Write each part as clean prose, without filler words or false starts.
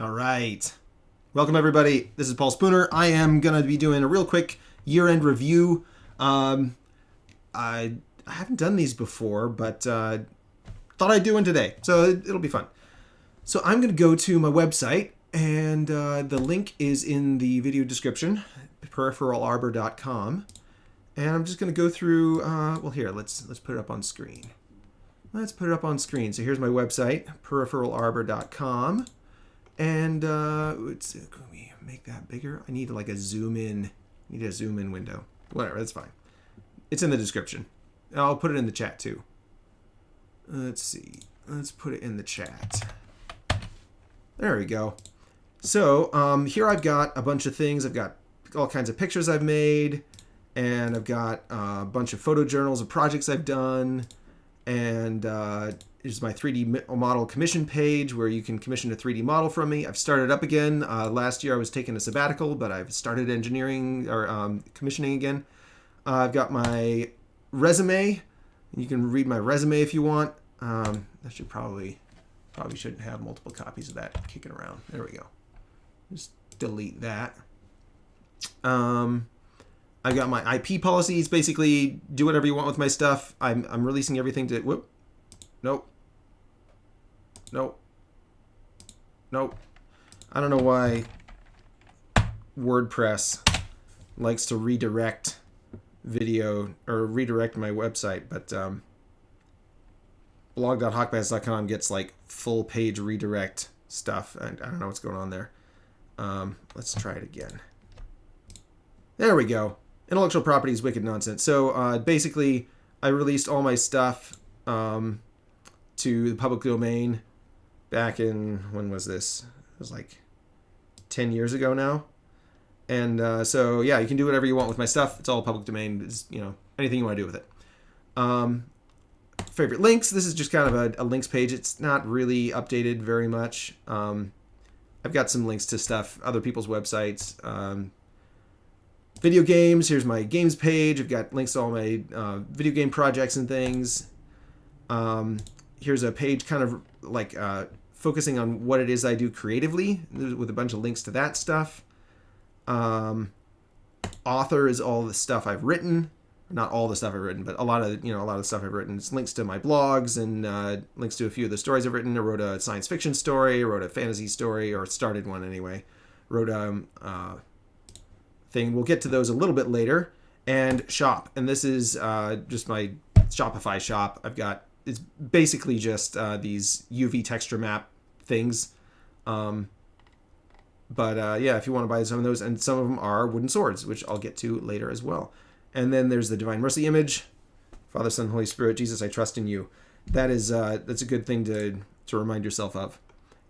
All right. Welcome, everybody. This is Paul Spooner. I am going to be doing a real quick year-end review. I haven't done these before, but thought I'd do one today, so it'll be fun. So I'm going to go to my website, and the link is in the video description, peripheralarbor.com. And I'm just going to go through, well, here, let's put it up on screen. Let's put it up on screen. So here's my website, peripheralarbor.com. And let's can we make that bigger? I need like a zoom in. I need a zoom in window. Whatever, that's fine. It's in the description. I'll put it in the chat too. Let's see. Let's put it in the chat. There we go. So here I've got a bunch of things. I've got all kinds of pictures I've made, and I've got a bunch of photo journals of projects I've done, and here's my 3D model commission page where you can commission a 3D model from me. I've started up again. Last year I was taking a sabbatical, but I've started engineering or commissioning again. I've got my resume. You can read my resume if you want. I should probably shouldn't have multiple copies of that kicking around. There we go. Just delete that. I've got my IP policies. Basically, do whatever you want with my stuff. I'm releasing everything to... Whoop. Nope. I don't know why WordPress likes to redirect video or redirect my website, but blog.hawkbass.com gets like full page redirect stuff, and I don't know what's going on there. Let's try it again. There we go. Intellectual property is wicked nonsense. So basically, I released all my stuff to the public domain back in, when was this? It was like 10 years ago now. And so, yeah, you can do whatever you want with my stuff. It's all public domain. It's, anything you want to do with it. Favorite links. This is just kind of a links page. It's not really updated very much. I've got some links to stuff, other people's websites. Video games. Here's my games page. I've got links to all my video game projects and things. Here's a page kind of like focusing on what it is I do creatively with a bunch of links to that stuff. Author is all the stuff I've written. Not all the stuff I've written, but a lot of the stuff I've written. It's links to my blogs and links to a few of the stories I've written. I wrote a science fiction story, I wrote a fantasy story, or started one anyway. Wrote a thing. We'll get to those a little bit later. And shop. And this is just my Shopify shop. It's basically just these UV texture map things. But yeah, if you want to buy some of those, and some of them are wooden swords, which I'll get to later as well. And then there's the Divine Mercy image. Father, Son, Holy Spirit, Jesus, I trust in you. That's a good thing to remind yourself of.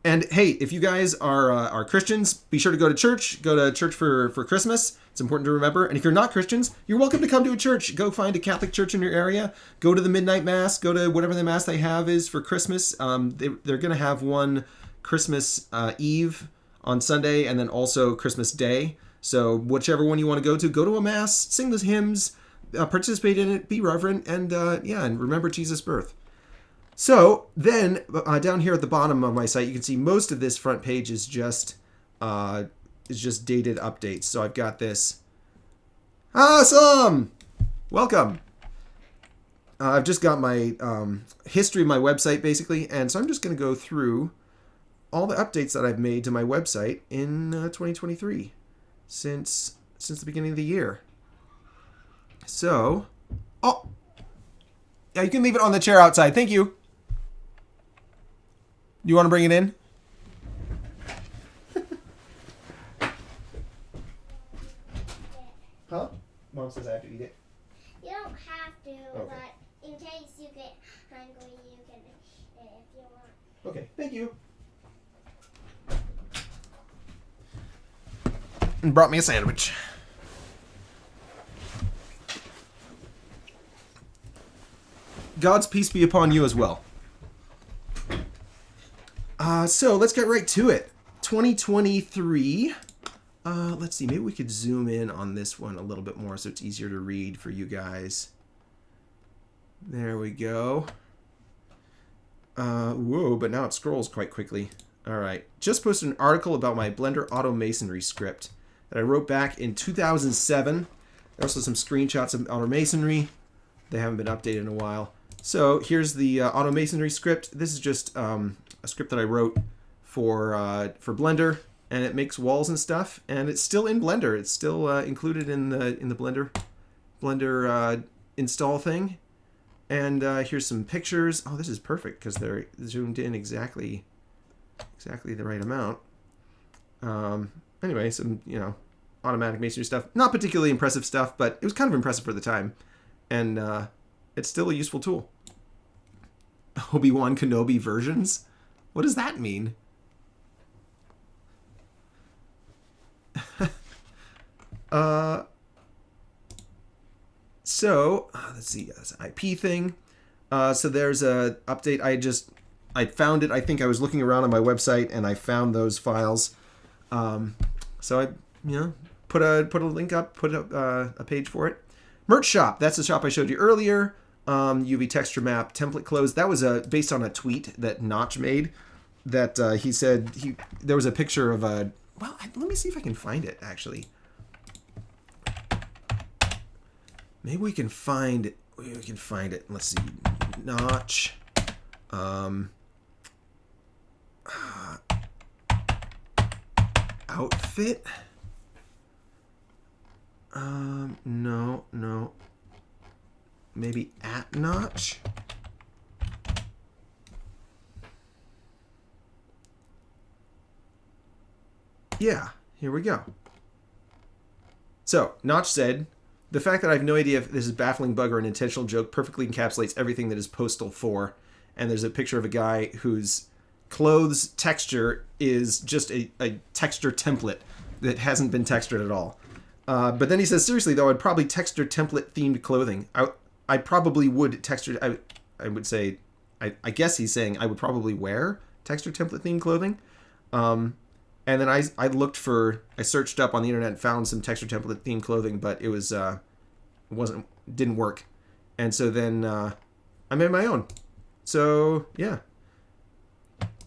And hey, if you guys are Christians, be sure to go to church. Go to church for Christmas. It's important to remember. And if you're not Christians, you're welcome to come to a church. Go find a Catholic church in your area. Go to the midnight mass. Go to whatever the mass they have is for Christmas. They're going to have one Christmas Eve on Sunday, and then also Christmas Day. So whichever one you want to go to a mass, sing the hymns, participate in it, be reverent, and and remember Jesus' birth. So then down here at the bottom of my site, you can see most of this front page is just dated updates. So I've got this. Awesome! Welcome. I've just got my history of my website basically, and so I'm just going to go through all the updates that I've made to my website in 2023 since the beginning of the year. So, yeah, you can leave it on the chair outside. Thank you. You want to bring it in? Huh? Mom says I have to eat it. You don't have to, Okay. but in case you get hungry, you can eat it if you want. Okay, thank you. And brought me a sandwich. God's peace be upon you as well. So let's get right to it. 2023. Let's see. Maybe we could zoom in on this one a little bit more so it's easier to read for you guys. There we go. Whoa, but now it scrolls quite quickly. All right. Just posted an article about my Blender automasonry script that I wrote back in 2007. There are also some screenshots of automasonry. They haven't been updated in a while. So here's the automasonry script. This is just a script that I wrote for Blender, and it makes walls and stuff. And it's still in Blender. It's still included in the Blender install thing. And here's some pictures. Oh, this is perfect because they're zoomed in exactly the right amount. Anyway, some automatic masonry stuff. Not particularly impressive stuff, but it was kind of impressive for the time, and it's still a useful tool. Obi-Wan Kenobi versions? What does that mean? So let's see, this IP thing. So there's a update. I found it. I think I was looking around on my website and I found those files. So I put a link up, put up a page for it. Merch shop. That's the shop I showed you earlier. UV texture map template closed. That was based on a tweet that Notch made. That he said there was a picture of a. Well, let me see if I can find it actually. Maybe we can find it. Let's see. Notch. Outfit. No. Maybe at Notch. Yeah, here we go. So, Notch said, the fact that I have no idea if this is a baffling bug or an intentional joke perfectly encapsulates everything that is Postal 4. And there's a picture of a guy whose clothes texture is just a texture template that hasn't been textured at all. But then he says, seriously, though, I'd probably texture template-themed clothing. I probably would texture... I would say... I guess he's saying I would probably wear texture template-themed clothing. And then I looked for... I searched up on the internet and found some texture template-themed clothing, but it was... didn't work. And so then I made my own. So, yeah.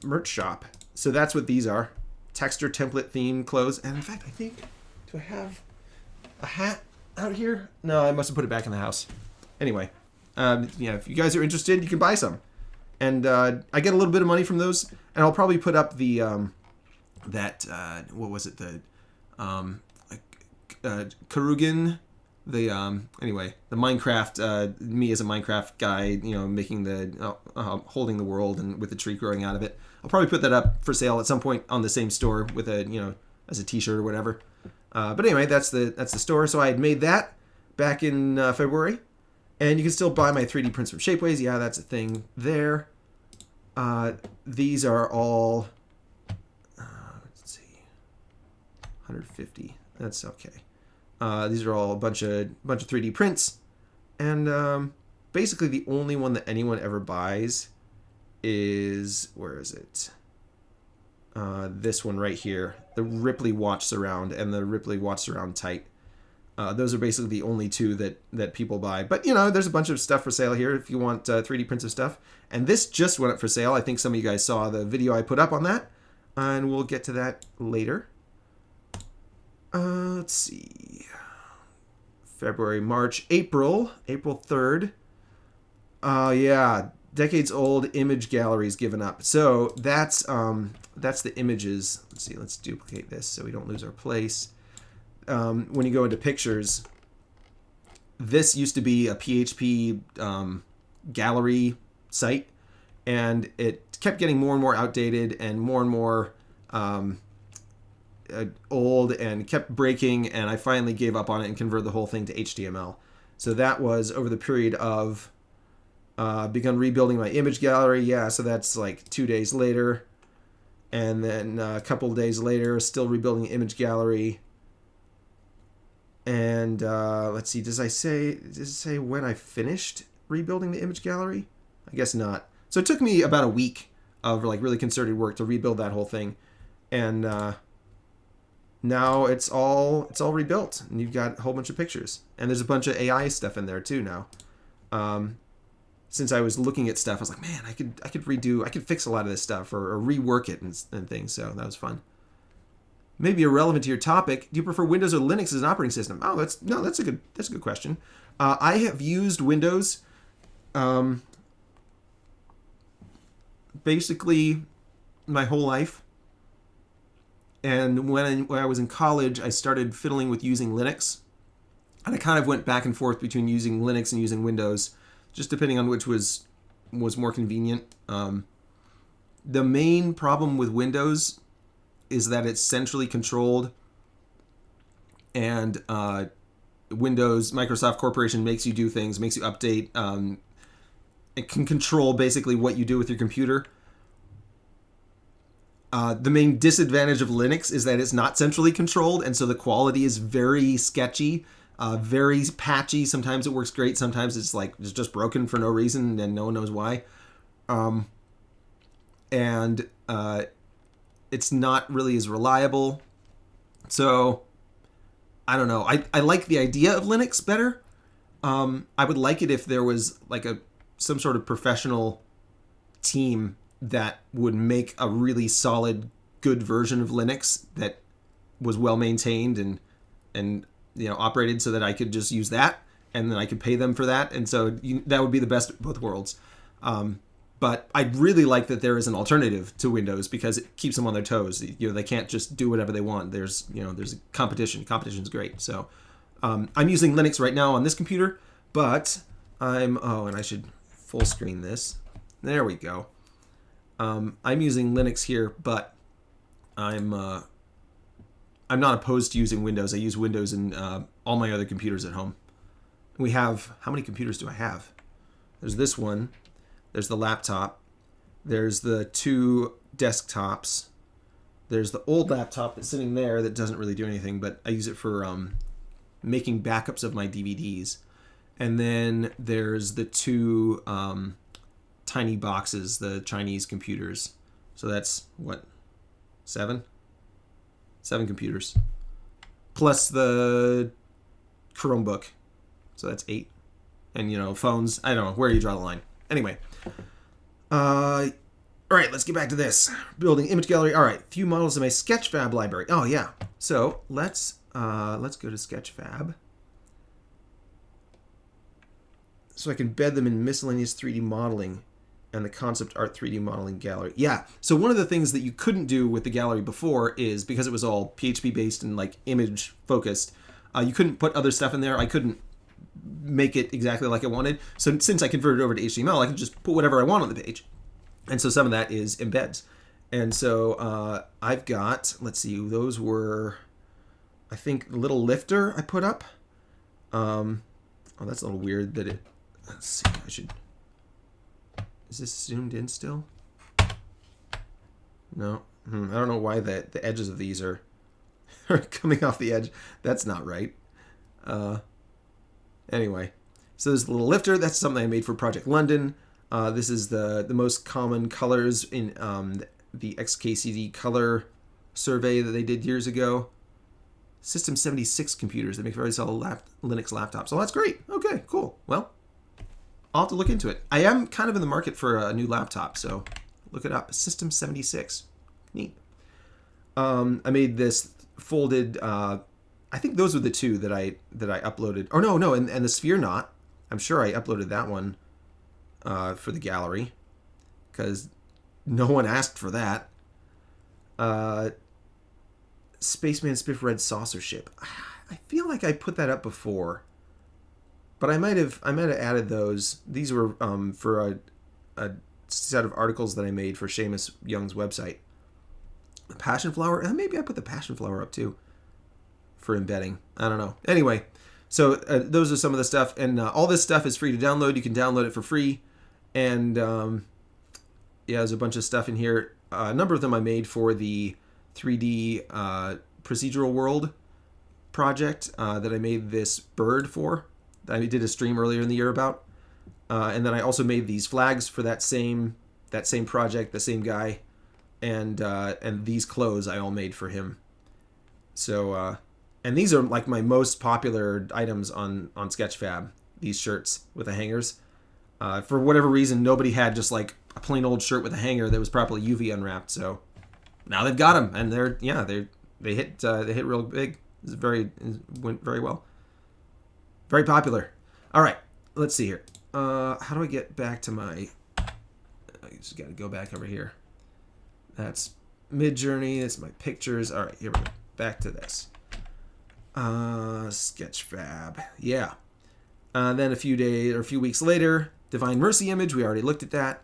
Merch shop. So that's what these are. Texture template-themed clothes. And in fact, I think... Do I have a hat out here? No, I must have put it back in the house. Anyway, if you guys are interested, you can buy some. And I get a little bit of money from those. And I'll probably put up the... what was it? The Karugin, the Minecraft, me as a Minecraft guy, making the holding the world and with the tree growing out of it. I'll probably put that up for sale at some point on the same store with as a t-shirt or whatever. But anyway, that's the store. So I had made that back in February, and you can still buy my 3D prints from Shapeways. Yeah, that's a thing there. These are all 150. That's okay. These are all a bunch of 3D prints, and basically the only one that anyone ever buys is, where is it? This one right here, the Ripley Watch Surround and the Ripley Watch Surround Tight. Those are basically the only two that people buy. But there's a bunch of stuff for sale here if you want 3D prints of stuff. And this just went up for sale. I think some of you guys saw the video I put up on that, and we'll get to that later. Let's see. February, March, April 3rd. Yeah, decades old image galleries given up. So that's the images. Let's see. Let's duplicate this so we don't lose our place. When you go into pictures, this used to be a PHP gallery site, and it kept getting more and more outdated and more old and kept breaking, and I finally gave up on it and converted the whole thing to HTML. So that was over the period of begun rebuilding my image gallery. Yeah, so that's like 2 days later, and then a couple of days later, still rebuilding the image gallery. And let's see, does it say when I finished rebuilding the image gallery? I guess not. So it took me about a week of really concerted work to rebuild that whole thing, and now it's all rebuilt, and you've got a whole bunch of pictures, and there's a bunch of AI stuff in there too now. since I was looking at stuff, I was like, man, I could fix a lot of this stuff or rework it and things. So that was fun. Maybe irrelevant to your topic. Do you prefer Windows or Linux as an operating system? Oh, that's a good question. I have used Windows, basically my whole life. And when I was in college, I started fiddling with using Linux. And I kind of went back and forth between using Linux and using Windows, just depending on which was more convenient. The main problem with Windows is that it's centrally controlled, and Microsoft Corporation makes you do things, makes you update. It can control basically what you do with your computer. The main disadvantage of Linux is that it's not centrally controlled, and so the quality is very sketchy, very patchy. Sometimes it works great, sometimes it's just broken for no reason and no one knows why. And it's not really as reliable. So I don't know. I like the idea of Linux better. I would like it if there was like some sort of professional team that would make a really solid, good version of Linux that was well maintained and operated so that I could just use that, and then I could pay them for that, and so that would be the best of both worlds. But I'd really like that there is an alternative to Windows because it keeps them on their toes. They can't just do whatever they want. There's a competition. Competition's great. So I'm using Linux right now on this computer, but and I should full screen this. There we go. I'm using Linux here, but I'm not opposed to using Windows. I use Windows in all my other computers at home. We have, how many computers do I have? There's this one. There's the laptop. There's the 2 desktops. There's the old laptop that's sitting there that doesn't really do anything, but I use it for making backups of my DVDs. And then there's the 2 tiny boxes, the Chinese computers. So that's, 7? 7 computers. Plus the Chromebook. So that's 8. And, phones. I don't know. Where do you draw the line? Anyway. All right, let's get back to this. Building image gallery. All right, few models in my Sketchfab library. Oh, yeah. So let's go to Sketchfab. So I can bed them in miscellaneous 3D modeling and the concept art 3D modeling gallery. Yeah. So one of the things that you couldn't do with the gallery before is because it was all PHP based and like image focused, you couldn't put other stuff in there. I couldn't make it exactly like I wanted. So since I converted over to HTML, I can just put whatever I want on the page. And so some of that is embeds. And so I've got, let's see, those were, I think, Little Lifter I put up. That's a little weird that let's see, is this zoomed in still? No. I don't know why the edges of these are coming off the edge. That's not right. Anyway, so there's the Little Lifter. That's something I made for Project London. This is the most common colors in the XKCD color survey that they did years ago. System 76 computers that make very solid Linux laptops. Oh, that's great. Okay, cool. Well, I'll have to look into it. I am kind of in the market for a new laptop, so look it up. System 76. Neat. I made this folded. I think those were the 2 that I uploaded. Oh no, and the Sphere Knot. I'm sure I uploaded that one for the gallery because no one asked for that. Spaceman Spiff Red Saucer Ship. I feel like I put that up before, but I might have added those. These were for a set of articles that I made for Seamus Young's website. The Passion Flower. Maybe I put the Passion Flower up too for embedding. I don't know. Anyway, so those are some of the stuff, and all this stuff is free to download. You can download it for free, and there's a bunch of stuff in here. A number of them I made for the 3D procedural world project that I made this bird for, that I did a stream earlier in the year about, and then I also made these flags for that same project, the same guy, and these clothes I all made for him. So and these are like my most popular items on Sketchfab, these shirts with the hangers. For whatever reason, nobody had just like a plain old shirt with a hanger that was properly UV unwrapped. So now they've got them, and they hit real big. It went very well. Very popular. All right, let's see here. How do I get back to my? I just got to go back over here. That's Midjourney. That's my pictures. All right, here we go. Back to this. Sketchfab. Yeah. Then a few weeks later, Divine Mercy image. We already looked at that.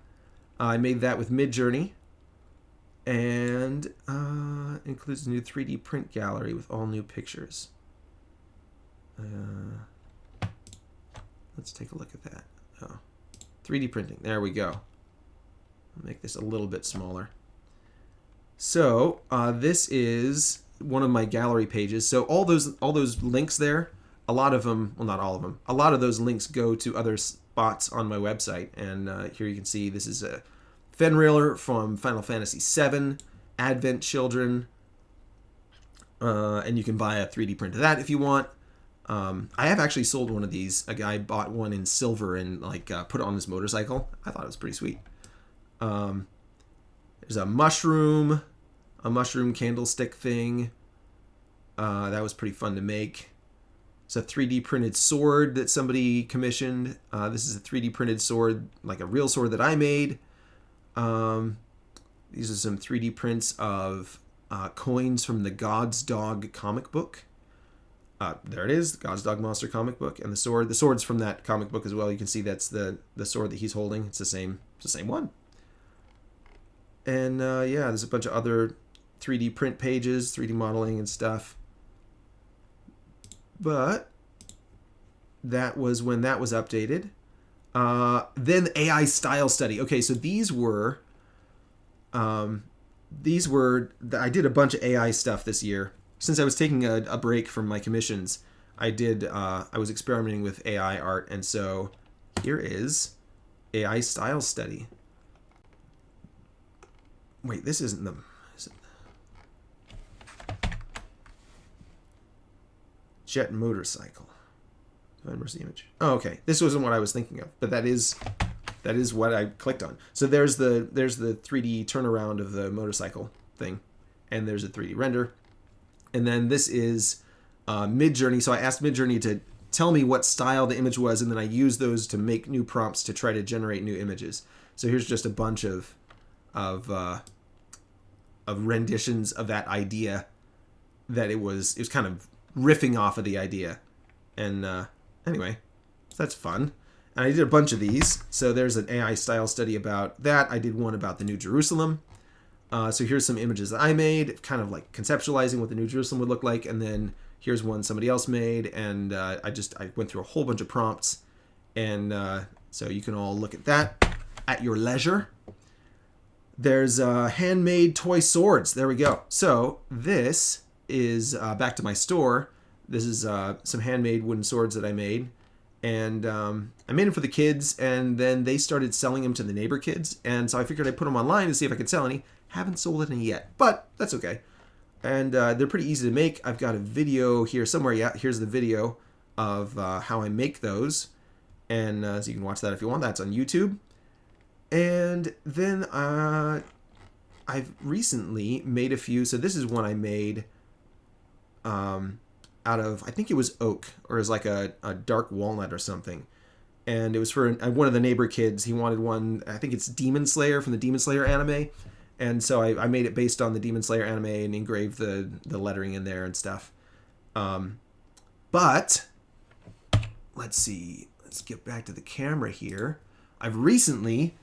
I made that with Midjourney. And includes a new 3D print gallery with all new pictures. Let's take a look at that. Oh, 3D printing. There we go. I'll make this a little bit smaller. So this is one of my gallery pages. So all those links there, a lot of them, well, not all of them, a lot of those links go to other spots on my website. And here you can see this is a Fenrir from Final Fantasy VII, Advent Children, and you can buy a 3D print of that if you want. I have actually sold one of these. A guy bought one in silver and put it on his motorcycle. I thought it was pretty sweet. There's a mushroom candlestick thing. That was pretty fun to make. It's a 3D printed sword that somebody commissioned. This is a 3D printed sword, like a real sword that I made. These are some 3D prints of coins from the God's Dog comic book. There it is, the God's Dog Monster comic book, and the sword. The sword's from that comic book as well. You can see that's the sword that he's holding. It's the same one. And yeah, there's a bunch of other 3D print pages, 3D modeling and stuff. But that was when that was updated. Then the AI style study. Okay, so these were I did a bunch of AI stuff this year. Since I was taking a break from my commissions, I was experimenting with AI art, and so here is AI style study. Wait, this isn't the... Is it? Jet motorcycle. Divine Mercy image. Oh, okay. This wasn't what I was thinking of, but that is what I clicked on. So there's the 3D turnaround of the motorcycle thing, and there's a 3D render. And then this is Midjourney. So I asked Midjourney to tell me what style the image was, and then I used those to make new prompts to try to generate new images. So here's just a bunch of renditions of that idea that it was kind of riffing off of the idea. And anyway, so that's fun. And I did a bunch of these. So there's an AI style study about that. I did one about the New Jerusalem. So here's some images that I made, kind of like conceptualizing what the New Jerusalem would look like. And then here's one somebody else made. And I went through a whole bunch of prompts. And so you can all look at that at your leisure. There's handmade toy swords. There we go. So this is back to my store. This is some handmade wooden swords that I made. And I made them for the kids, and then they started selling them to the neighbor kids. And so I figured I'd put them online to see if I could sell any. Haven't sold any yet, but that's okay. And they're pretty easy to make. I've got a video here somewhere. Yeah, here's the video of how I make those. And so you can watch that if you want. That's on YouTube. And then I've recently made a few. So this is one I made out of, I think it was oak, or it was like a dark walnut or something. And it was for one of the neighbor kids. He wanted one, I think it's Demon Slayer from the Demon Slayer anime. And so I made it based on the Demon Slayer anime and engraved the lettering in there and stuff. But let's see. Let's get back to the camera here. I've recently...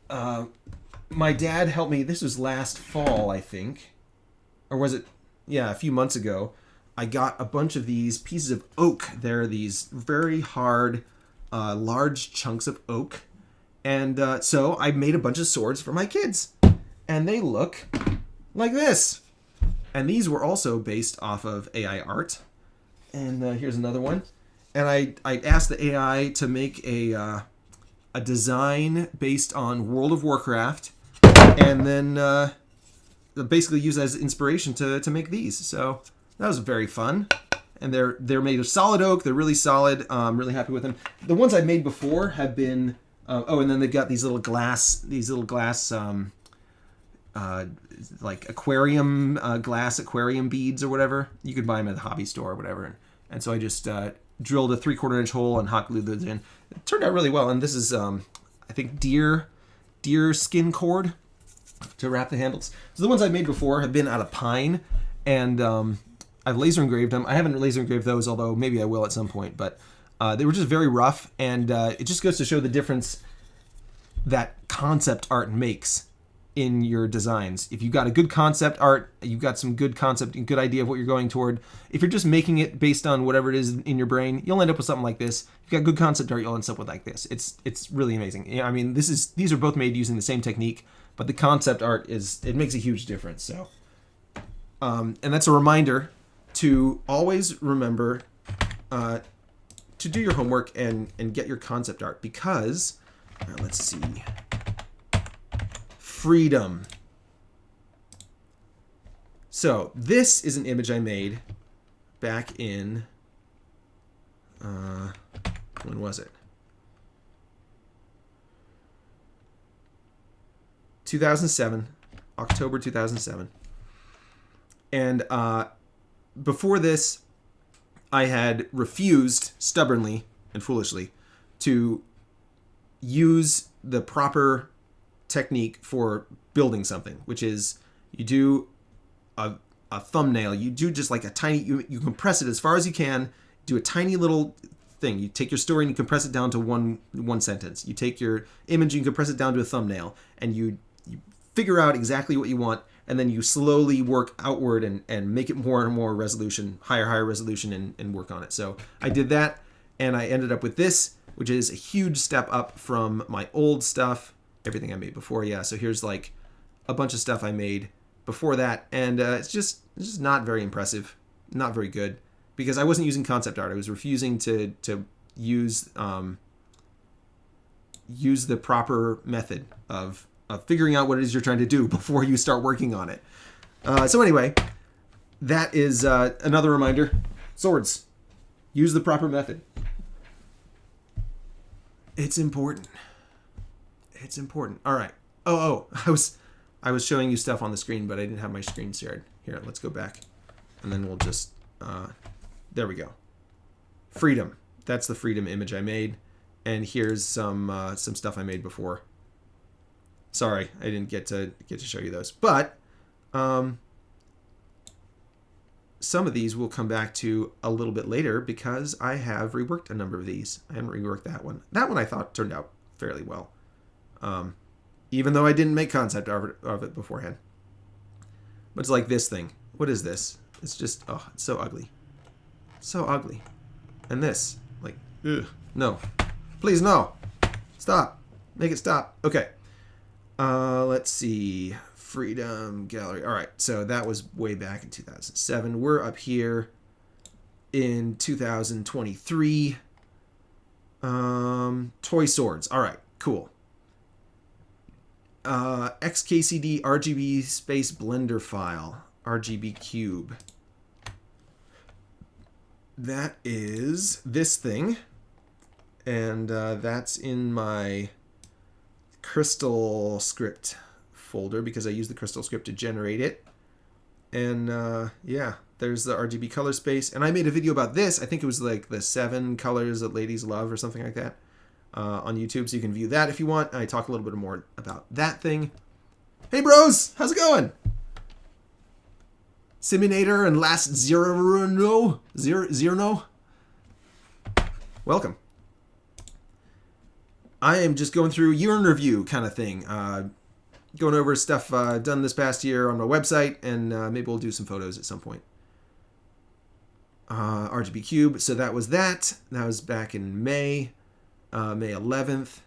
my dad helped me. This was last fall, I think. Or was it? Yeah, a few months ago. I got a bunch of these pieces of oak. They're these very hard, large chunks of oak. And so I made a bunch of swords for my kids. And they look like this. And these were also based off of AI art. And here's another one. And I asked the AI to make a design based on World of Warcraft, and then basically use as inspiration to make these. So that was very fun. And they're made of solid oak. They're really solid. I'm really happy with them. The ones I made before have been Oh, and then they've got these little glass like glass aquarium beads or whatever. You could buy them at the hobby store or whatever. And so I just drilled a 3/4 inch hole and hot glued those in. It turned out really well. And this is, I think, deer skin cord to wrap the handles. So the ones I made before have been out of pine, and I've laser engraved them. I haven't laser engraved those, although maybe I will at some point. But they were just very rough, and it just goes to show the difference that concept art makes in your designs. If you've got a good concept art, you've got some good concept and good idea of what you're going toward. If you're just making it based on whatever it is in your brain, you'll end up with something like this. If you've got good concept art, you'll end up with like this. It's really amazing. I mean, these are both made using the same technique, but the concept art it makes a huge difference. So, and that's a reminder to always remember to do your homework and get your concept art, because let's see. Freedom. So this is an image I made back in, when was it? 2007, October 2007. And before this, I had refused stubbornly and foolishly to use the proper technique for building something, which is you do a thumbnail. You do just like a tiny, you compress it as far as you can, do a tiny little thing. You take your story and you compress it down to one sentence. You take your image and you compress it down to a thumbnail, and you figure out exactly what you want, and then you slowly work outward and make it more and more resolution, higher resolution, and work on it. So I did that, and I ended up with this, which is a huge step up from my old stuff, everything I made before. Yeah, so here's like a bunch of stuff I made before that, and it's just not very impressive, not very good, because I wasn't using concept art. I was refusing to use the proper method of figuring out what it is you're trying to do before you start working on it. So anyway, that is another reminder. Swords. Use the proper method. It's important. It's important. All right. Oh, I was showing you stuff on the screen, but I didn't have my screen shared. Here, let's go back, and then we'll just there we go. Freedom. That's the freedom image I made, and here's some stuff I made before. Sorry, I didn't get to show you those, but some of these we'll come back to a little bit later, because I have reworked a number of these. I haven't reworked that one. That one I thought turned out fairly well, even though I didn't make concept of it beforehand. But it's like this thing. What is this? It's just, oh, it's so ugly. So ugly. And this, like, ugh, no. Please, no. Stop. Make it stop. Okay. Let's see. Freedom Gallery. All right. So that was way back in 2007. We're up here in 2023. Toy swords. All right. Cool. XKCD RGB space blender file. RGB cube. That is this thing. And that's in my Crystal script folder, because I use the Crystal script to generate it. And yeah, there's the RGB color space. And I made a video about this. I think it was like the 7 colors that ladies love or something like that on YouTube. So you can view that if you want. I talk a little bit more about that thing. Hey bros, how's it going? Siminator and Last Zero. Welcome. I am just going through year in review kind of thing. Going over stuff done this past year on my website, and maybe we'll do some photos at some point. RGB Cube, so that was that. That was back in May 11th.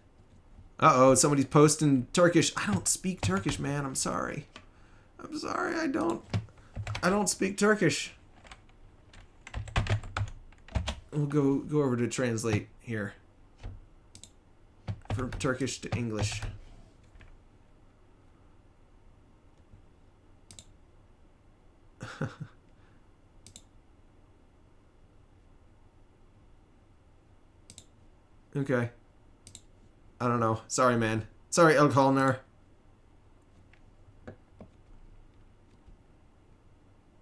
Uh-oh, somebody's posting Turkish. I don't speak Turkish, man. I'm sorry. I don't speak Turkish. We'll go over to translate here. From Turkish to English. Okay. I don't know. Sorry, man. Sorry, El Kolnar.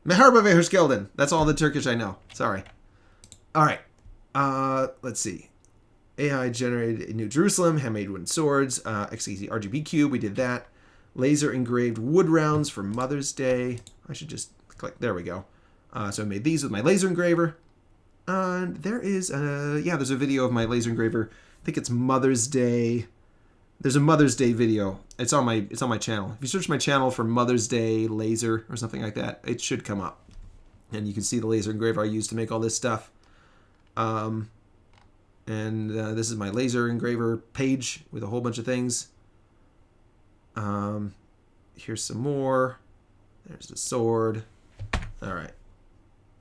Meharba Veherskelden. That's all the Turkish I know. Sorry. All right. Let's see. AI generated New Jerusalem, handmade wooden swords, XKZ RGB cube. We did that. Laser engraved wood rounds for Mother's Day. I should just click. There we go. So I made these with my laser engraver. And there is there's a video of my laser engraver. I think it's Mother's Day. There's a Mother's Day video. It's on my channel. If you search my channel for Mother's Day laser or something like that, it should come up. And you can see the laser engraver I used to make all this stuff. This is my laser engraver page with a whole bunch of things. Here's some more. There's the sword. All right.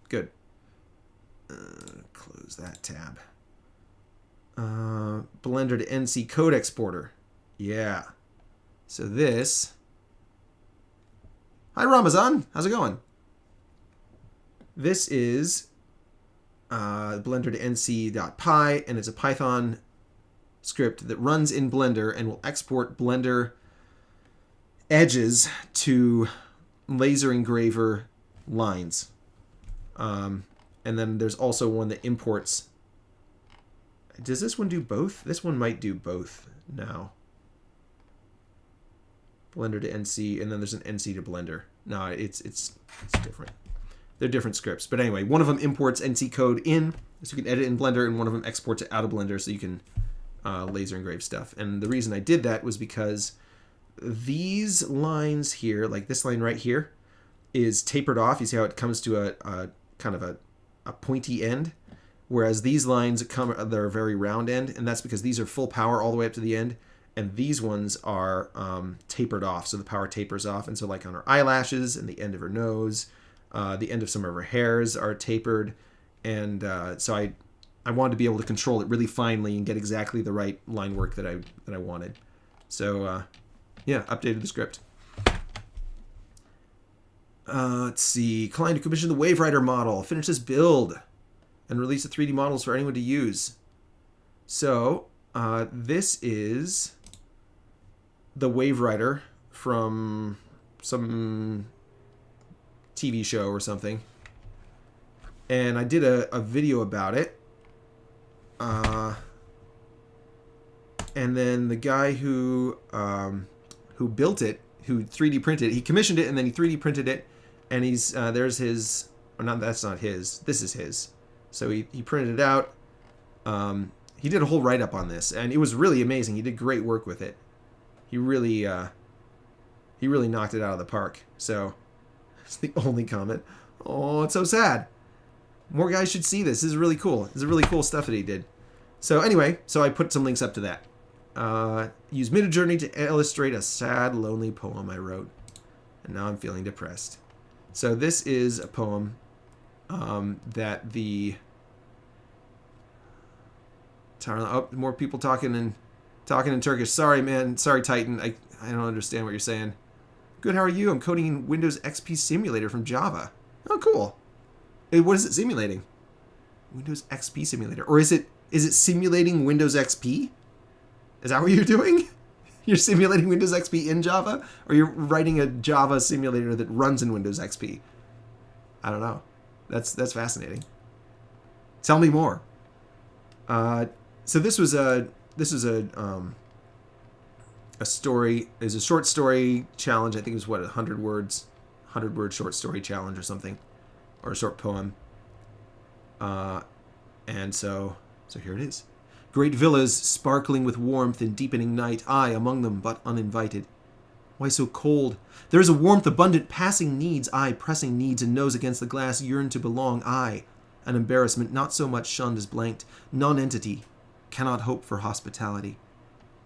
Good. Close that tab. Blender to NC code exporter. Yeah. So this. Hi, Ramazan. How's it going? This is Blender to NC.py, and it's a Python script that runs in Blender and will export Blender edges to laser engraver lines. And then there's also one that imports. Does this one do both? This one might do both now. Blender to NC, and then there's an NC to Blender. No, it's different. They're different scripts. But anyway, one of them imports NC code in, so you can edit in Blender, and one of them exports it out of Blender so you can laser engrave stuff. And the reason I did that was because these lines here, like this line right here, is tapered off. You see how it comes to a kind of a pointy end? Whereas these lines they're a very round end, and that's because these are full power all the way up to the end, and these ones are tapered off, so the power tapers off. And so like on her eyelashes and the end of her nose, the end of some of her hairs are tapered, and so I wanted to be able to control it really finely and get exactly the right line work that I wanted. So updated the script. Let's see. Klein to commission the WaveWriter model. Finish this build and release the 3D models for anyone to use. So this is the WaveWriter from some TV show or something. And I did a video about it. And then the guy who built it, who 3D printed it, he commissioned it and then he 3D printed it. And he's there's his, or not, that's not his, this is his. So he printed it out. He did a whole write-up on this, and it was really amazing. He did great work with it. He really knocked it out of the park. So it's the only comment. Oh, it's so sad. More guys should see this. This is really cool. This is really cool stuff that he did. So anyway, I put some links up to that. Use Midjourney to illustrate a sad, lonely poem I wrote. And now I'm feeling depressed. So this is a poem that the... Oh, more people talking in Turkish. Sorry, man. Sorry, Titan. I don't understand what you're saying. Good, how are you? I'm coding in Windows XP Simulator from Java. Oh, cool. Hey, what is it simulating? Windows XP Simulator. Or is it simulating Windows XP? Is that what you're doing? You're simulating Windows XP in Java? Or you're writing a Java simulator that runs in Windows XP? I don't know. That's fascinating. Tell me more. So this is a story. Is a short story challenge. I think it was 100 word short story challenge or something, or a short poem. And so here it is. Great villas sparkling with warmth in deepening night, I among them but uninvited. Why so cold? There is a warmth abundant, passing needs, I pressing needs and nose against the glass, yearn to belong, I. An embarrassment not so much shunned as blanked, non-entity, cannot hope for hospitality.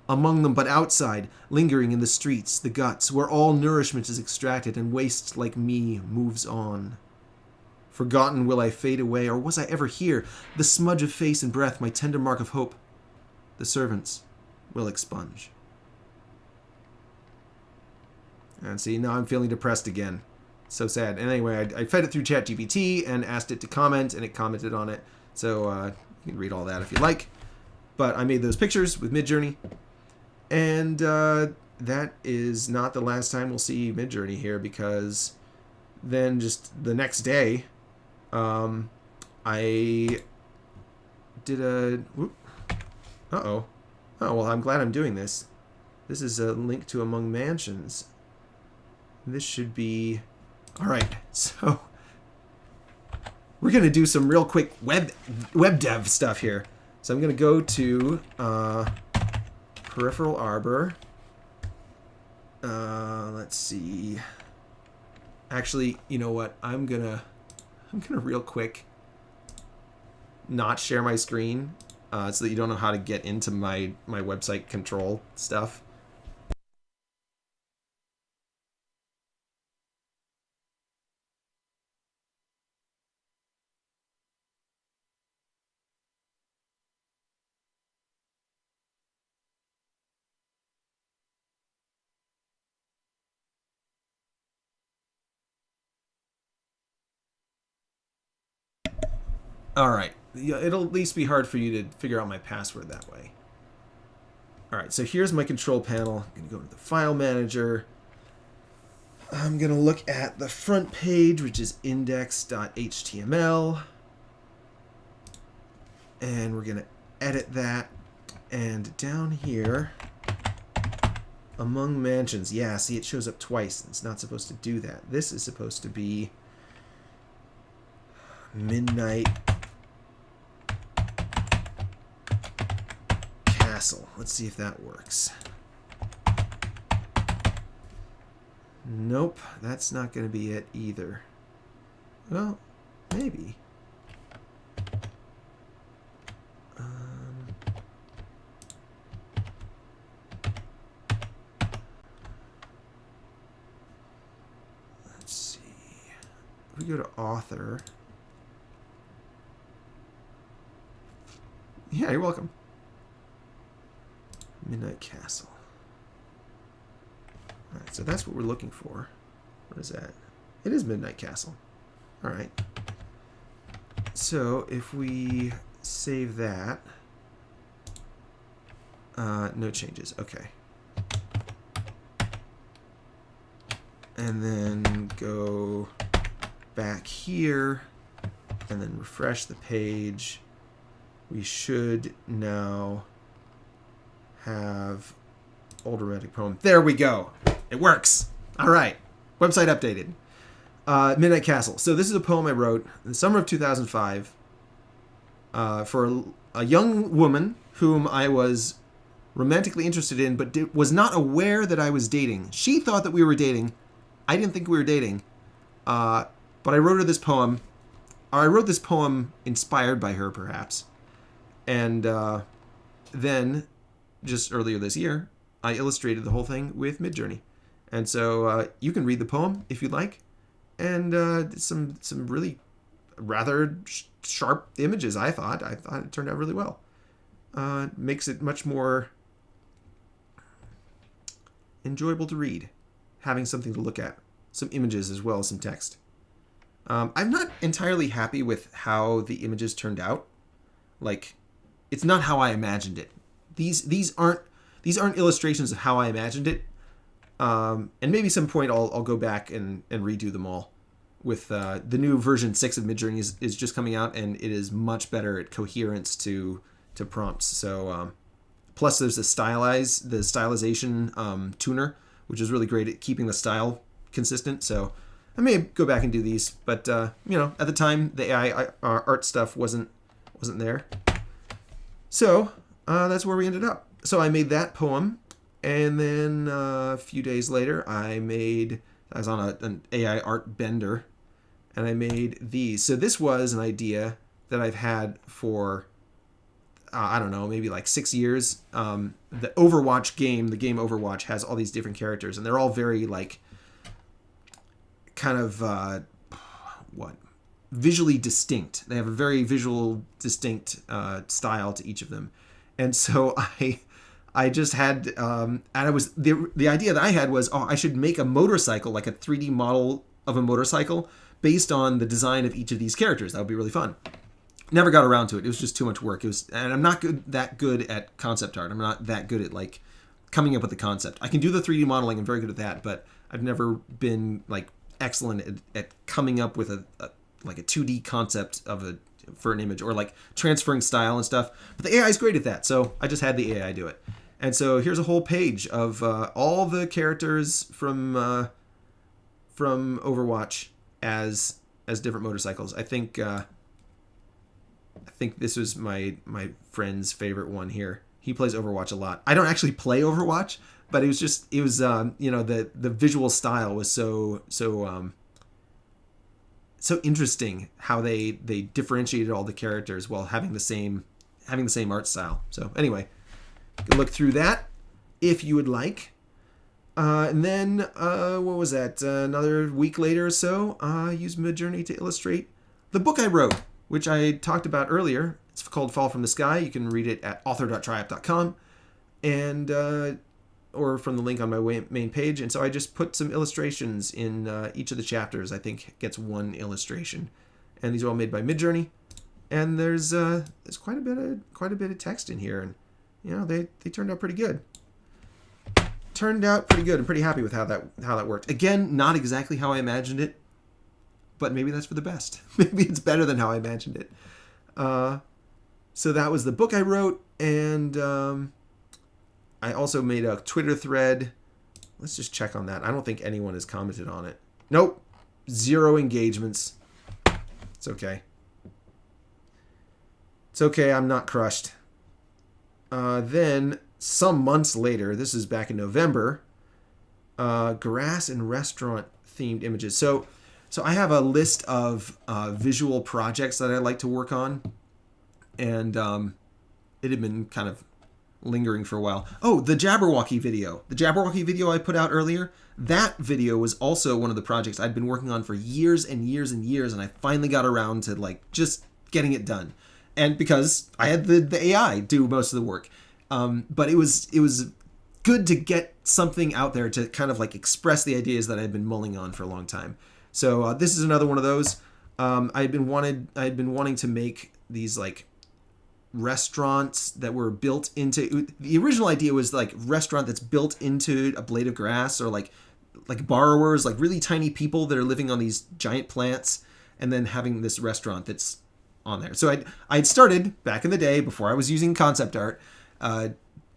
Among them but outside, lingering in the streets, the guts, where all nourishment is extracted and waste like me moves on. Forgotten will I fade away, or was I ever here? The smudge of face and breath, my tender mark of hope, the servants will expunge. And see, now I'm feeling depressed again. So sad. And anyway, I fed it through ChatGPT and asked it to comment, and it commented on it. So you can read all that if you like. But I made those pictures with Midjourney. And that is not the last time we'll see Midjourney here, because then just the next day, I did a... Whoop. Uh-oh. Oh, well, I'm glad I'm doing this. This is a link to Among Mansions. This should be... All right, so we're going to do some real quick web dev stuff here. So I'm going to go to Peripheral Arbor. Let's see. Actually, you know what? I'm gonna real quick not share my screen so that you don't know how to get into my website control stuff. All right. It'll at least be hard for you to figure out my password that way. All right, so here's my control panel. I'm going to go to the file manager. I'm going to look at the front page, which is index.html. And we're going to edit that. And down here, Among Mansions. Yeah, see, it shows up twice. It's not supposed to do that. This is supposed to be Midnight Castle. Let's see if that works. Nope, that's not going to be it either. Well, maybe. Let's see. If we go to author. Yeah, you're welcome. Midnight Castle. Alright, so that's what we're looking for. What is that? It is Midnight Castle. Alright. So if we save that. No changes. Okay. And then go back here and then refresh the page. We should now have Old Romantic Poem. There we go. It works. All right. Website updated. Midnight Castle. So this is a poem I wrote in the summer of 2005 for a young woman whom I was romantically interested in, but was not aware that I was dating. She thought that we were dating. I didn't think we were dating. But I wrote her this poem. Or I wrote this poem inspired by her, perhaps. And then, just earlier this year, I illustrated the whole thing with Midjourney. And so you can read the poem if you'd like. And some really rather sharp images, I thought. I thought it turned out really well. Makes it much more enjoyable to read, having something to look at. Some images as well as some text. I'm not entirely happy with how the images turned out. Like, it's not how I imagined it. These aren't illustrations of how I imagined it. And maybe some point I'll go back and redo them all. With the new version 6 of Midjourney is just coming out, and it is much better at coherence to prompts. So plus there's the stylization tuner, which is really great at keeping the style consistent. So I may go back and do these, but at the time the AI art stuff wasn't there. So that's where we ended up. So I made that poem, and then a few days later I was on an AI art bender, and I made these. So this was an idea that I've had for I don't know, maybe like 6 years. The Overwatch game, the game Overwatch, has all these different characters, and they're all very like kind of visually distinct. They have a very visual distinct style to each of them. And so I just had and I was the idea that I had was, I should make a motorcycle, like a 3D model of a motorcycle based on the design of each of these characters. That would be really fun. Never got around to it. It was just too much work. And I'm not that good at concept art. I'm not that good at like coming up with the concept. I can do the 3D modeling. I'm very good at that, but I've never been like excellent at coming up with a 2D concept for an image, or like transferring style and stuff. But the AI is great at that, so I just had the AI do it. And so here's a whole page of all the characters from Overwatch as different motorcycles. I think this was my friend's favorite one here. He plays Overwatch a lot. I don't actually play Overwatch, but it was the visual style was so interesting how they differentiated all the characters while having the same art style. So anyway, you can look through that if you would like. And then, what was that? Another week later or so, I used Midjourney to illustrate the book I wrote, which I talked about earlier. It's called Fall from the Sky. You can read it at author.triup.com and or from the link on my main page. And so I just put some illustrations in each of the chapters. I think gets one illustration, and these are all made by Midjourney. And there's quite a bit of text in here, and they turned out pretty good. I'm pretty happy with how that worked. Again, not exactly how I imagined it, but maybe that's for the best. Maybe it's better than how I imagined it. So that was the book I wrote, and I also made a Twitter thread. Let's just check on that. I don't think anyone has commented on it. Nope. 0 engagements. It's okay. It's okay, I'm not crushed. Then, some months later, this is back in November, grass and restaurant themed images. So I have a list of visual projects that I like to work on, and it had been kind of lingering for a while. Oh, the Jabberwocky video. The Jabberwocky video I put out earlier, that video was also one of the projects I'd been working on for years and years and years, and I finally got around to like just getting it done. And because I had the AI do most of the work. But it was good to get something out there to kind of like express the ideas that I'd been mulling on for a long time. So this is another one of those. I'd been wanting to make these like restaurants that were built into. The original idea was like restaurant that's built into a blade of grass, or like borrowers, like really tiny people that are living on these giant plants, and then having this restaurant that's on there. So I'd started back in the day before I was using concept art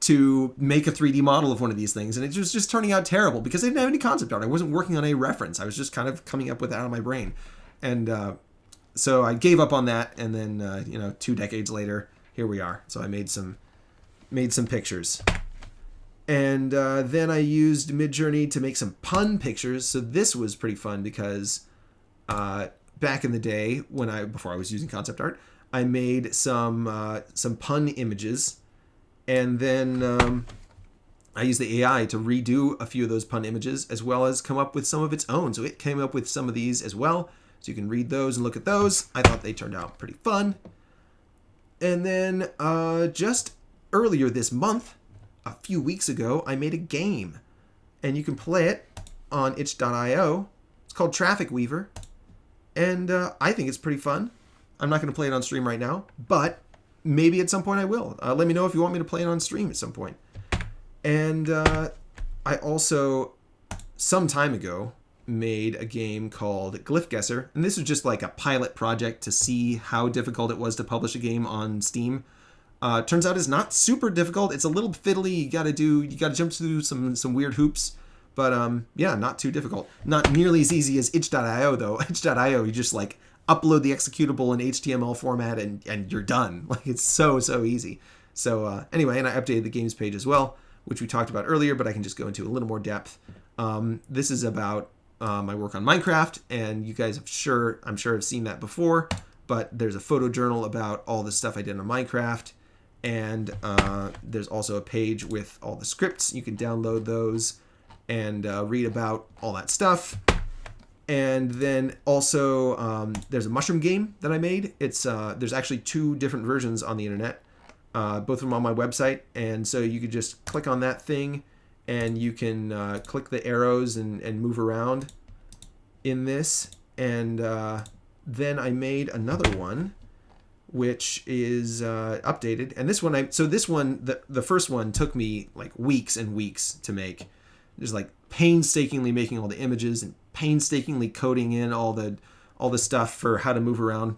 to make a 3D model of one of these things, and it was just turning out terrible because I didn't have any concept art. I wasn't working on a reference. I was just kind of coming up with it out of my brain, and so I gave up on that. And then 2 decades later, here we are. So I made some pictures, and then I used Midjourney to make some pun pictures. So this was pretty fun because back in the day before I was using concept art, I made some pun images. And then I used the AI to redo a few of those pun images, as well as come up with some of its own. So it came up with some of these as well. So you can read those and look at those. I thought they turned out pretty fun. And then just earlier this month, a few weeks ago, I made a game. And you can play it on itch.io. It's called Traffic Weaver. And I think it's pretty fun. I'm not going to play it on stream right now, but maybe at some point I will. Let me know if you want me to play it on stream at some point. And I also, some time ago, made a game called Glyph Guesser. And this was just like a pilot project to see how difficult it was to publish a game on Steam. Turns out it's not super difficult. It's a little fiddly. You got to jump through some weird hoops. But yeah, not too difficult. Not nearly as easy as itch.io though. Itch.io, you just like upload the executable in HTML format and you're done. Like it's so easy. So anyway, and I updated the games page as well, which we talked about earlier, but I can just go into a little more depth. This is about my work on Minecraft, and you guys I'm sure have seen that before, but there's a photo journal about all the stuff I did on Minecraft, and there's also a page with all the scripts. You can download those and read about all that stuff. And then also there's a mushroom game that I made. It's there's actually 2 different versions on the internet, both of them on my website. And so you could just click on that thing, and you can click the arrows and move around in this. And then I made another one, which is updated. And this one, the first one took me like weeks and weeks to make. Just like painstakingly making all the images and painstakingly coding in all the stuff for how to move around.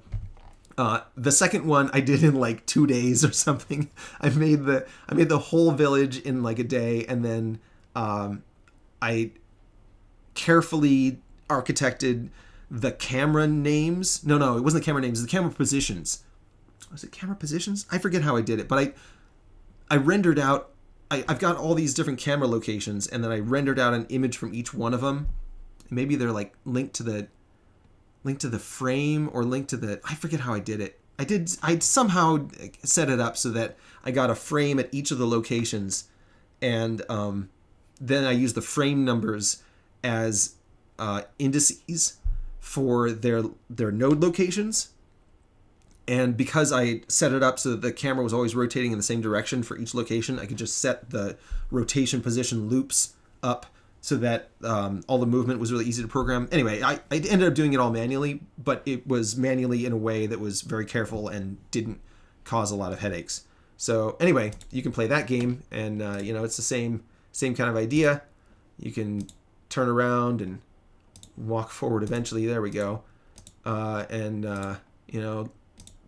The second one I did in like 2 days or something. I made the whole village in like a day, and then I carefully architected the camera names. No, it wasn't the camera names. It was the camera positions. Was it camera positions? I forget how I did it, but I rendered out. I've got all these different camera locations, and then I rendered out an image from each one of them. Maybe they're like linked to the frame or linked to the. I forget how I did it. I somehow set it up so that I got a frame at each of the locations, and then I used the frame numbers as indices for their node locations. And because I set it up so that the camera was always rotating in the same direction for each location, I could just set the rotation position loops up so that all the movement was really easy to program. Anyway, I ended up doing it all manually, but it was manually in a way that was very careful and didn't cause a lot of headaches. So anyway, you can play that game, and it's the same kind of idea. You can turn around and walk forward eventually. There we go.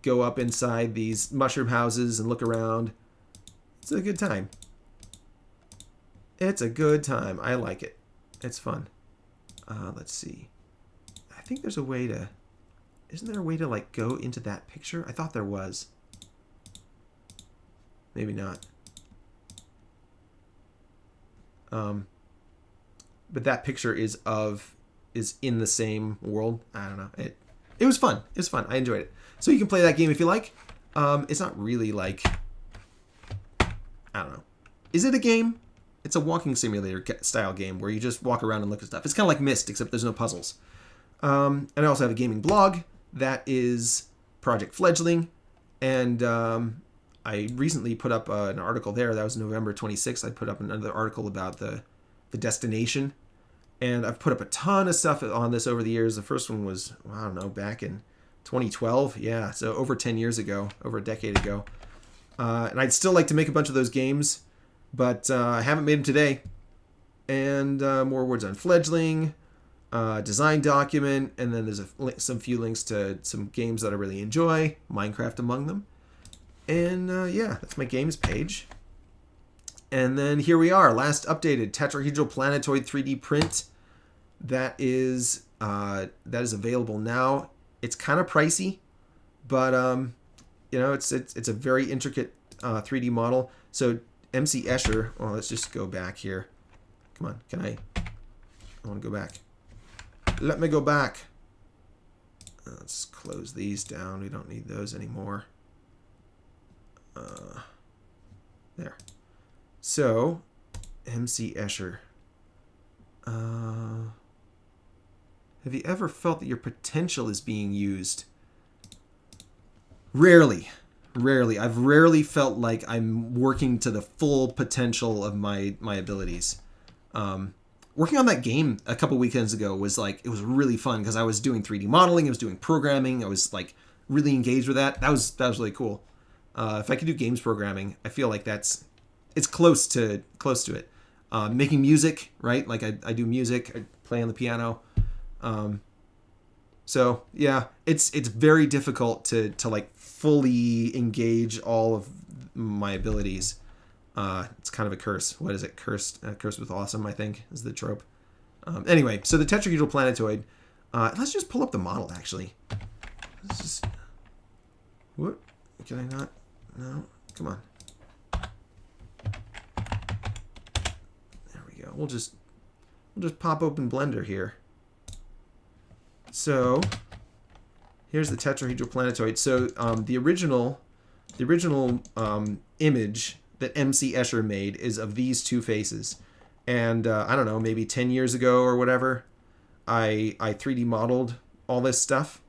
Go up inside these mushroom houses and look around. It's a good time. It's a good time. I like it. It's fun. Let's see. I think there's a way to... Isn't there a way to like go into that picture? I thought there was. Maybe not. But that picture is in the same world. I don't know. It was fun. It was fun. I enjoyed it. So you can play that game if you like. It's not really like... I don't know. Is it a game? It's a walking simulator style game where you just walk around and look at stuff. It's kind of like Myst, except there's no puzzles. And I also have a gaming blog that is Project Fledgling. And I recently put up an article there. That was November 26th. I put up another article about the destination. And I've put up a ton of stuff on this over the years. The first one was, I don't know, back in 2012. Yeah, so over 10 years ago, over a decade ago. And I'd still like to make a bunch of those games, but I haven't made them today. And more words on Fledgling, design document, and then there's some few links to some games that I really enjoy, Minecraft among them. And that's my games page. And then here we are, last updated tetrahedral planetoid 3D print. That is available now. It's kind of pricey, but it's a very intricate 3D model. So MC Escher, well, let's just go back here. Come on, I want to go back. Let me go back. Let's close these down. We don't need those anymore. There. So, MC Escher. Have you ever felt that your potential is being used? Rarely. I've rarely felt like I'm working to the full potential of my abilities. Working on that game a couple weekends ago was it was really fun because I was doing 3D modeling, I was doing programming, I was like really engaged with that. That was really cool. If I could do games programming, I feel like it's close to it. Making music, right? Like I do music, I play on the piano. So yeah, it's very difficult to like fully engage all of my abilities. It's kind of a curse. What is it? Cursed with awesome, I think, is the trope. Anyway, so the tetrahedral planetoid. Let's just pull up the model, actually. Let's just... What? Can I not? No? Come on. There we go. We'll just pop open Blender here. So, here's the tetrahedral planetoid. So, the original image that MC Escher made is of these two faces. And I don't know, maybe 10 years ago or whatever, I 3D modeled all this stuff.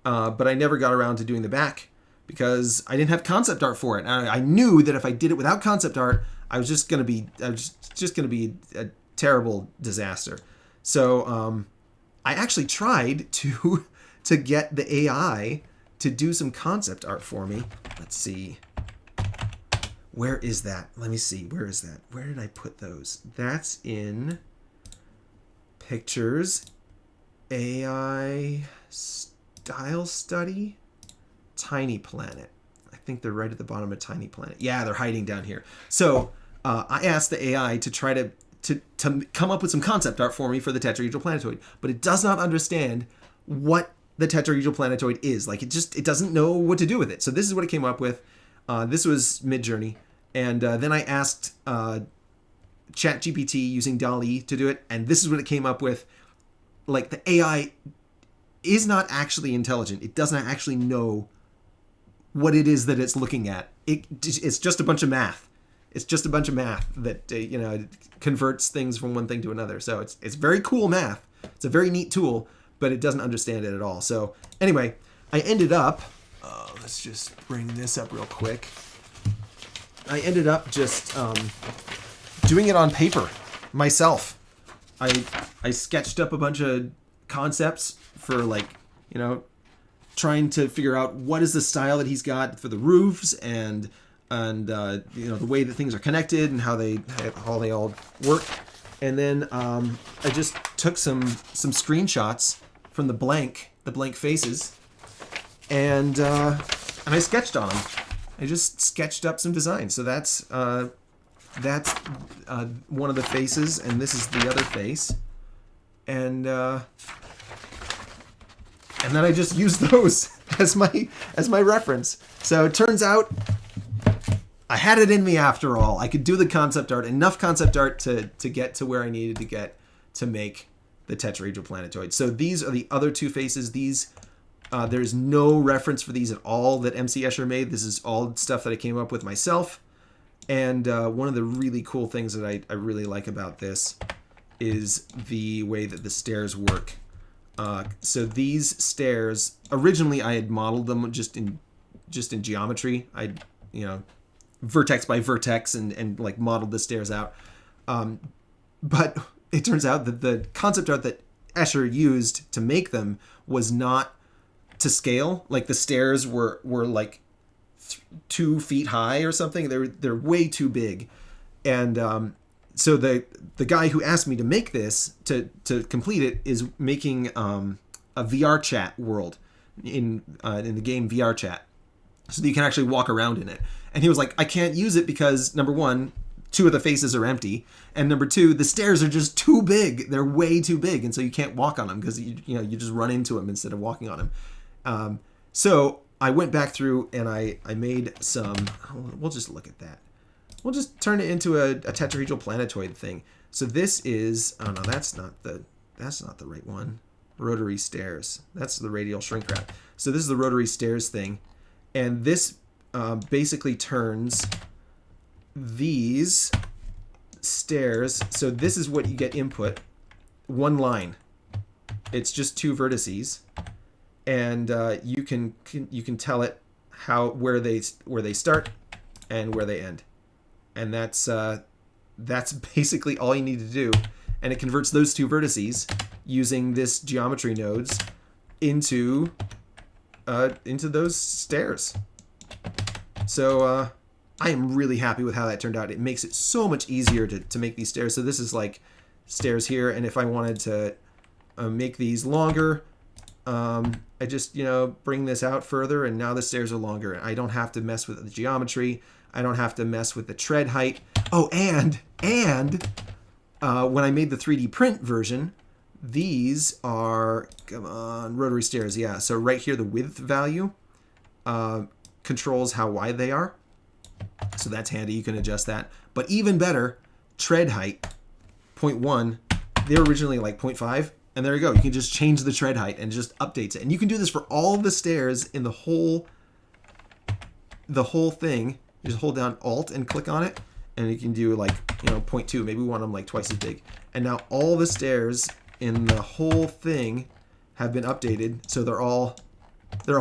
But I never got around to doing the back because I didn't have concept art for it. And I knew that if I did it without concept art, I was just going to be a terrible disaster. So I actually tried to get the AI to do some concept art for me. Let's see. Where is that? Let me see. Where is that? Where did I put those? That's in Pictures, AI Style Study, Tiny Planet. I think they're right at the bottom of Tiny Planet. Yeah, they're hiding down here. So I asked the AI to try to come up with some concept art for me for the tetrahedral planetoid, but it does not understand what the tetrahedral planetoid is. Like, it doesn't know what to do with it. So this is what it came up with. This was Midjourney. And then I asked ChatGPT using DALL-E to do it, and this is what it came up with. Like, the AI is not actually intelligent. It doesn't actually know what it is that it's looking at. It's just a bunch of math. It's just a bunch of math that converts things from one thing to another. So it's very cool math. It's a very neat tool, but it doesn't understand it at all. So anyway, I ended up. Let's just bring this up real quick. I ended up just doing it on paper myself. I sketched up a bunch of concepts for, like, trying to figure out what is the style that he's got for the roofs and the way that things are connected and how they all work. And then I just took some screenshots from the blank faces, and I sketched on them. I just sketched up some designs. So that's one of the faces, and this is the other face, and then I just used those as my reference. So it turns out I had it in me after all. I could do the concept art, enough concept art to get to where I needed to get to make the tetrahedral planetoid. So these are the other two faces. These there's no reference for these at all that MC Escher made. This is all stuff that I came up with myself. And one of the really cool things that I really like about this is the way that the stairs work. So these stairs, originally I had modeled them just in geometry. I vertex by vertex and like modeled the stairs out. But it turns out that the concept art that Escher used to make them was not to scale. Like, the stairs were like 2 feet high or something. They're way too big. And so the guy who asked me to make this to complete it is making a VR chat world in the game VR Chat, so that you can actually walk around in it. And he was like, I can't use it because, number one, 2 of the faces are empty, and number 2, the stairs are just too big. They're way too big, and so you can't walk on them because you just run into them instead of walking on them. So I went back through and I made some. We'll just look at that. We'll just turn it into a tetrahedral planetoid thing. So this is. Oh no, that's not the right one. Rotary stairs. That's the radial shrink wrap. So this is the rotary stairs thing, and this basically turns these stairs. So this is what you get input. One line. It's just 2 vertices. And you can tell it where they start and where they end, and that's basically all you need to do. And it converts those 2 vertices using this geometry nodes into those stairs. So I am really happy with how that turned out. It makes it so much easier to make these stairs. So this is like stairs here, and if I wanted to make these longer. I just, bring this out further, and now the stairs are longer. I don't have to mess with the geometry. I don't have to mess with the tread height. Oh, and when I made the 3D print version, these are, come on, rotary stairs. Yeah, so right here, the width value controls how wide they are. So that's handy. You can adjust that. But even better, tread height, 0.1. They're originally like 0.5. And there you go. You can just change the tread height and it just updates it. And you can do this for all the stairs in the whole thing. You just hold down Alt and click on it, and you can do like 0.2. Maybe we want them like twice as big. And now all the stairs in the whole thing have been updated, so they're all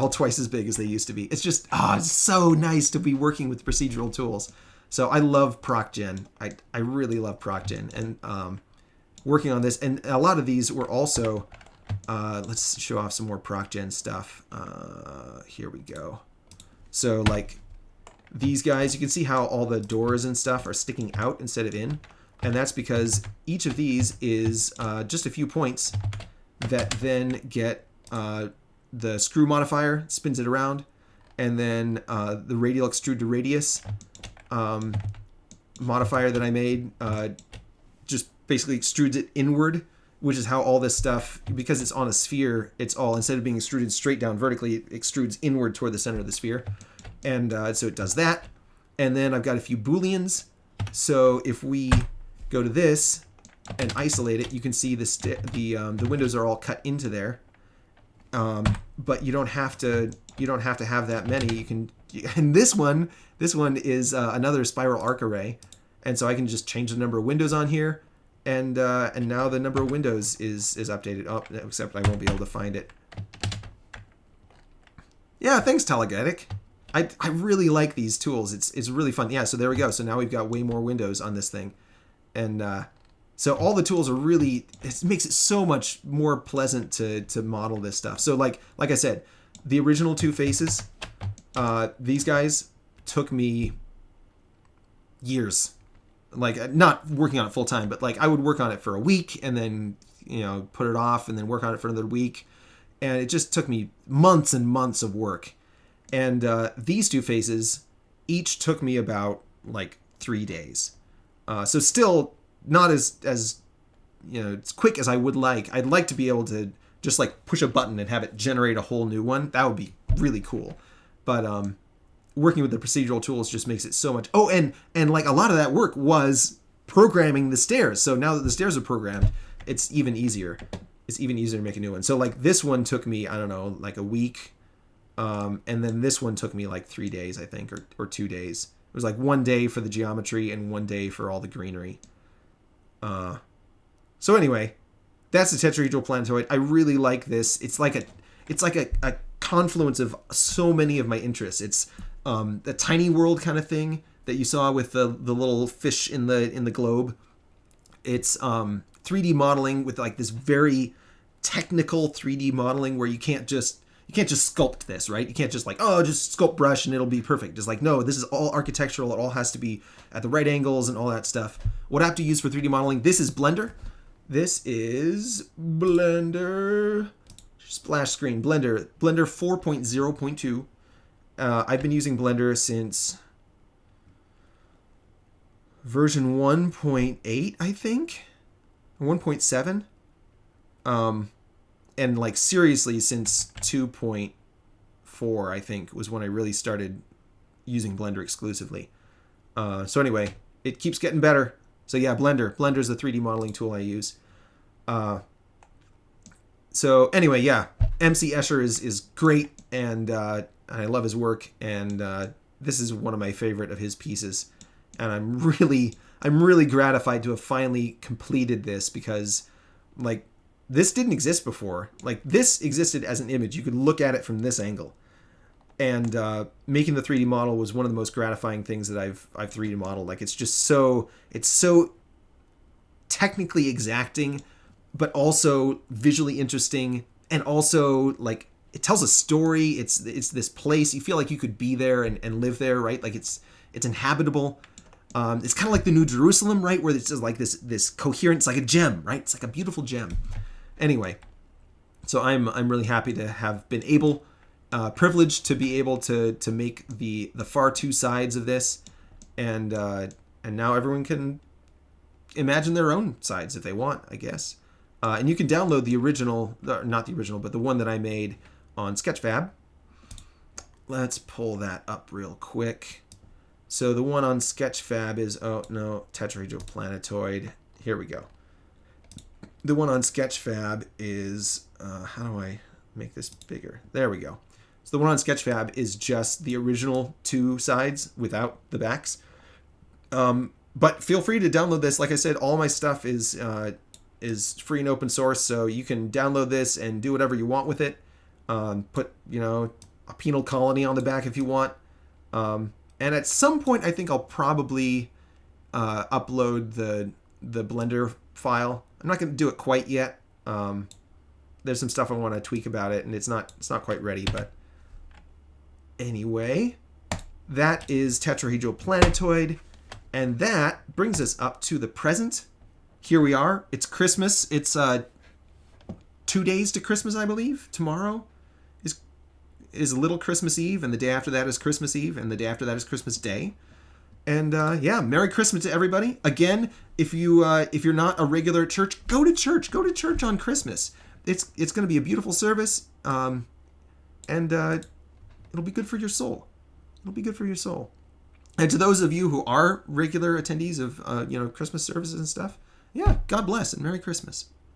twice as big as they used to be. It's just it's so nice to be working with procedural tools. So I love ProcGen. I really love ProcGen, and working on this, and a lot of these were also Let's show off some more ProcGen stuff. Here we go. So like these guys, you can see how all the doors and stuff are sticking out instead of in. And that's because each of these is just a few points that then get the screw modifier, spins it around, and then the radial extrude to radius modifier that I made just basically extrudes it inward, which is how all this stuff, because it's on a sphere, it's all, instead of being extruded straight down vertically, it extrudes inward toward the center of the sphere. And so it does that. And then I've got a few booleans. So if we go to this and isolate it, you can see the windows are all cut into there. But you don't have to have that many. You can, and this one is another spiral arc array, and so I can just change the number of windows on here, and now the number of windows is updated. Oh, except I won't be able to find it. Yeah, thanks, Telegetic. I really like these tools. It's really fun. Yeah, so there we go. So now we've got way more windows on this thing, and so all the tools are really, it makes it so much more pleasant to model this stuff. So like I said, the original two faces, these guys took me years. Like, not working on it full time, but like I would work on it for a week and then, put it off and then work on it for another week. And it just took me months and months of work. And these two faces each took me about like 3 days. So still not as as quick as I would like. I'd like to be able to just like push a button and have it generate a whole new one. That would be really cool. But working with the procedural tools just makes it so much. Oh, and like a lot of that work was programming the stairs. So now that the stairs are programmed, it's even easier. It's even easier to make a new one. So like this one took me, I don't know, like a week. And then this one took me like 3 days, I think, or 2 days. It was like 1 day for the geometry and 1 day for all the greenery. So anyway, that's the tetrahedral planetoid. I really like this. It's like a confluence of so many of my interests. It's the tiny world kind of thing that you saw with the little fish in the globe. It's 3D modeling with like this very technical 3D modeling where you can't just sculpt this, right? You can't just like, just sculpt brush and it'll be perfect. It's like, no, this is all architectural. It all has to be at the right angles and all that stuff. What I have to use for 3D modeling, this is Blender. This is Blender. Splash screen. Blender 4.0.2. I've been using Blender since version 1.8, I think. 1.7. And like seriously since 2.4, I think, was when I really started using Blender exclusively. So anyway, it keeps getting better. So yeah, Blender is the 3D modeling tool I use. So anyway, yeah, MC Escher is great, and I love his work, and this is one of my favorite of his pieces, and I'm really gratified to have finally completed this, because like this didn't exist before. Like this existed as an image. You could look at it from this angle. And making the 3D model was one of the most gratifying things that I've 3D modeled. Like it's so technically exacting, but also visually interesting, and also like it tells a story. It's this place. You feel like you could be there and live there, right? Like it's inhabitable. It's kind of like the New Jerusalem, right? Where it's just like this coherent. It's like a gem, right? It's like a beautiful gem. Anyway, so I'm really happy to have been able. Privileged to be able to make the far two sides of this, and now everyone can imagine their own sides if they want, I guess. And you can download the original, not the original, but the one that I made on Sketchfab. Let's pull that up real quick. So the one on Sketchfab is, tetrahedral planetoid. Here we go. The one on Sketchfab is, how do I make this bigger? There we go. So the one on Sketchfab is just the original two sides without the backs. But feel free to download this. Like I said, all my stuff is free and open source, so you can download this and do whatever you want with it. Put a penal colony on the back if you want. And at some point, I think I'll probably upload the Blender file. I'm not going to do it quite yet. there's some stuff I want to tweak about it, and it's not quite ready. But anyway, that is Tetrahedral Planetoid, and that brings us up to the present. Here we are. It's Christmas. It's 2 days to Christmas, I believe. Tomorrow is a little Christmas Eve, and the day after that is Christmas Eve, and the day after that is Christmas Day. And yeah, Merry Christmas to everybody. Again, if you're not a regular at church, go to church. Go to church on Christmas. It's going to be a beautiful service, and it'll be good for your soul. It'll be good for your soul. And to those of you who are regular attendees of Christmas services and stuff, yeah, God bless and Merry Christmas.